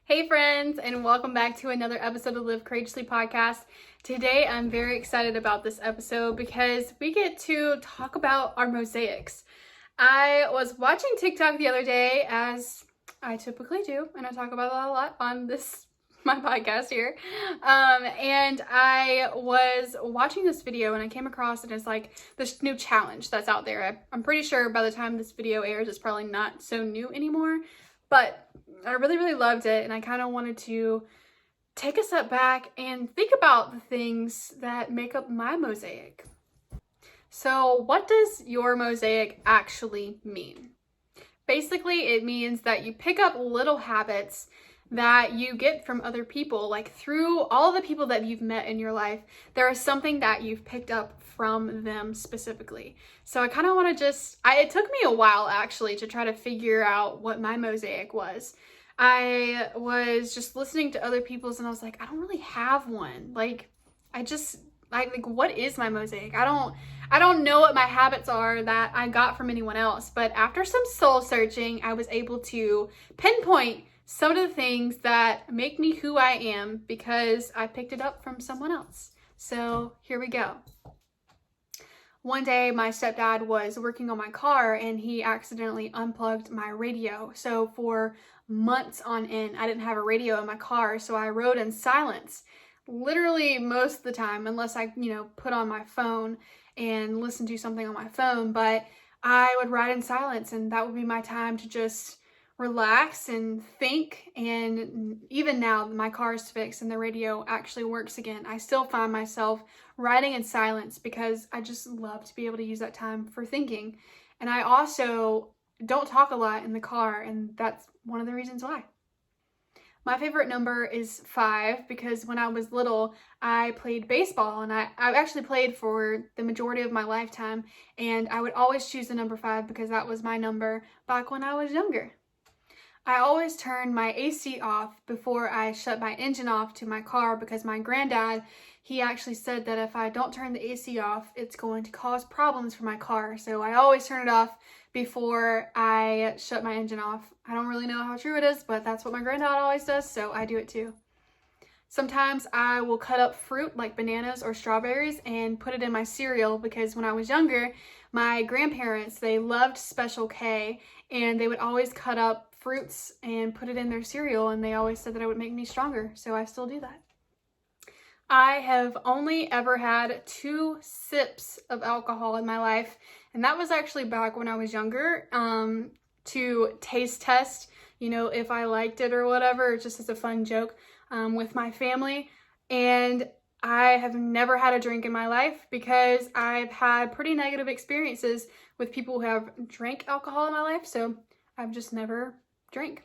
Hey friends, and welcome back to another episode of Live Courageously podcast. Today I'm very excited about this episode because we get to talk about our mosaics. I was watching TikTok the other day, as I typically do, and I talk about that a lot on my podcast here. And I was watching this video and I came across it as like this new challenge that's out there. I'm pretty sure by the time this video airs, it's probably not so new anymore, but I really loved it, and I kind of wanted to take a step back and think about the things that make up my mosaic. So what does your mosaic actually mean? Basically, it means that you pick up little habits that you get from other people. Like through all the people that you've met in your life, there is something that you've picked up from them specifically. So I kind of want to it took me a while actually to try to figure out what my mosaic was. I was just listening to other people's and I was like, I don't really have one. Like what is my mosaic? I don't know what my habits are that I got from anyone else. But after some soul searching, I was able to pinpoint some of the things that make me who I am because I picked it up from someone else. So here we go. One day my stepdad was working on my car and he accidentally unplugged my radio. So for months on end, I didn't have a radio in my car, so I rode in silence literally most of the time, unless I, put on my phone and listen to something on my phone. But I would ride in silence, and that would be my time to just relax and think. And even now my car is fixed and the radio actually works again, I still find myself riding in silence because I just love to be able to use that time for thinking. And I also don't talk a lot in the car, and that's one of the reasons why. My favorite number is 5 because when I was little, I played baseball, and I actually played for the majority of my lifetime, and I would always choose the number 5 because that was my number back when I was younger. I always turn my AC off before I shut my engine off to my car because my granddad, he actually said that if I don't turn the AC off, it's going to cause problems for my car. So I always turn it off before I shut my engine off. I don't really know how true it is, but that's what my granddad always does, so I do it too. Sometimes I will cut up fruit like bananas or strawberries and put it in my cereal because when I was younger, my grandparents, they loved Special K, and they would always cut up fruits and put it in their cereal, and they always said that it would make me stronger, so I still do that. I have only ever had 2 sips of alcohol in my life, and that was actually back when I was younger, to taste test, if I liked it or whatever, just as a fun joke with my family. And I have never had a drink in my life because I've had pretty negative experiences with people who have drank alcohol in my life, so I've just never drank.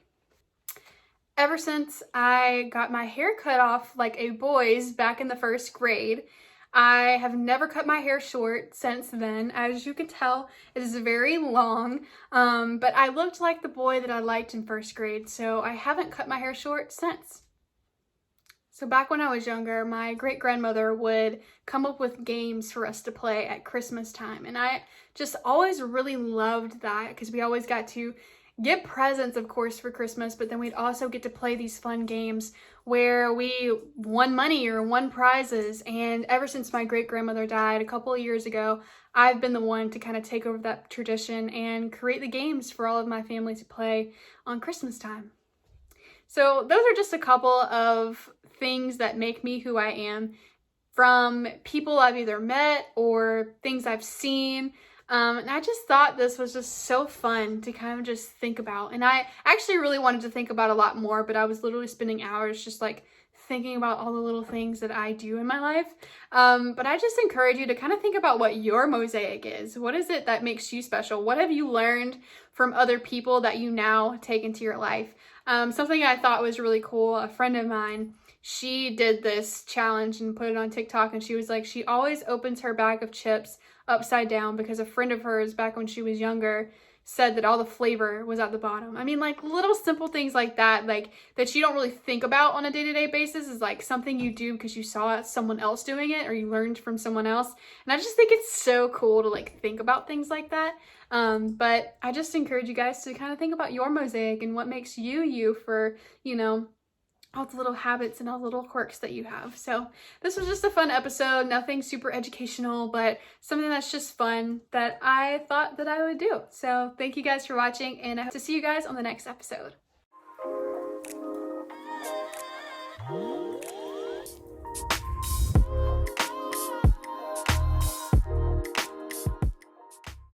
Ever since I got my hair cut off like a boy's back in the 1st grade, I have never cut my hair short since then. As you can tell, it is very long, but I looked like the boy that I liked in 1st grade, so I haven't cut my hair short since. So back when I was younger, my great-grandmother would come up with games for us to play at Christmas time, and I just always really loved that because we always got to get presents, of course, for Christmas, but then we'd also get to play these fun games where we won money or won prizes. And ever since my great-grandmother died a couple of years ago, I've been the one to kind of take over that tradition and create the games for all of my family to play on Christmas time. So those are just a couple of things that make me who I am, from people I've either met or things I've seen. And I just thought this was just so fun to kind of just think about. And I actually really wanted to think about a lot more, but I was literally spending hours just like thinking about all the little things that I do in my life. But I just encourage you to kind of think about what your mosaic is. What is it that makes you special? What have you learned from other people that you now take into your life? Something I thought was really cool, a friend of mine, she did this challenge and put it on TikTok, and she was like, she always opens her bag of chips upside down because a friend of hers back when she was younger, said that all the flavor was at the bottom. I mean, like little simple things like that, like that you don't really think about on a day-to-day basis, is like something you do because you saw someone else doing it or you learned from someone else. And I just think it's so cool to like think about things like that. But I just encourage you guys to kind of think about your mosaic and what makes you you for, you know, all the little habits and all the little quirks that you have. So this was just a fun episode, nothing super educational, but something that's just fun that I thought that I would do. So thank you guys for watching, and I hope to see you guys on the next episode.